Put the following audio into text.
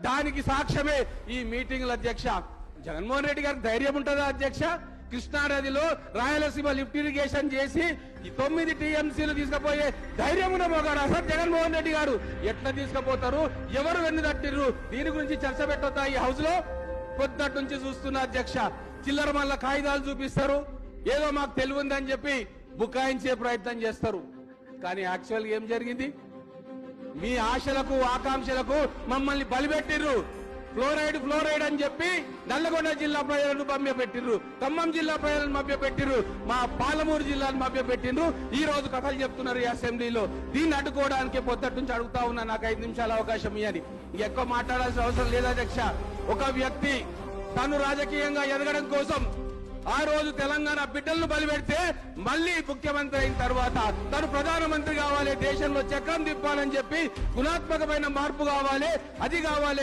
దానికి సాక్ష్యమే ఈ మీటింగ్ల అధ్యక్ష. జగన్మోహన్ రెడ్డి గారికి ధైర్యం ఉంటుందా అధ్యక్ష? కృష్ణానదిలో రాయలసీమ లిఫ్ట్ ఇరిగేషన్ చేసి 9 టీఎంసీలు తీసుకుపోయే ధైర్యం ఉన్న మగాడు అసలు జగన్మోహన్ రెడ్డి గారు. ఎట్లా తీసుకుపోతారు? ఎవరు వెన్ను తట్టిర్రు? దీని గురించి చర్చ పెట్టొద్దా ఈ హౌస్ లో? పొద్దుటి నుంచి చూస్తున్న అధ్యక్ష, చిల్లర మల్ల కాగితాలు చూపిస్తారు, ఏదో మాకు తెలివిందని చెప్పి బుకాయించే ప్రయత్నం చేస్తారు. కానీ యాక్చువల్ ఏం జరిగింది? మీ ఆశలకు ఆకాంక్షలకు మమ్మల్ని బలిపెట్టిర్రు. ఫ్లోరైడ్ అని చెప్పి నల్లగొండ జిల్లా ప్రజలను మభ్యపెట్టిర్రు, ఖమ్మం జిల్లా ప్రజలను మభ్యపెట్టిర్రు, మా పాలమూరు జిల్లాను మభ్యపెట్టిర్రు. ఈ రోజు కథలు చెప్తున్నారు ఈ అసెంబ్లీలో. దీన్ని అడ్డుకోవడానికి పొద్దుటి నుంచి అడుగుతా ఉన్నా, నాకు 5 నిమిషాల అవకాశం ఇవ్వని. ఎక్కువ మాట్లాడాల్సిన అవసరం లేదు అధ్యక్ష. ఒక వ్యక్తి తను రాజకీయంగా ఎదగడం కోసం ఆ రోజు తెలంగాణ బిడ్డలను బలిపెడితే మళ్ళీ ముఖ్యమంత్రి అయిన తర్వాత తను ప్రధానమంత్రి కావాలి, దేశంలో చక్రం తిప్పాలని చెప్పి గుణాత్మకమైన మార్పు కావాలి, అది కావాలి.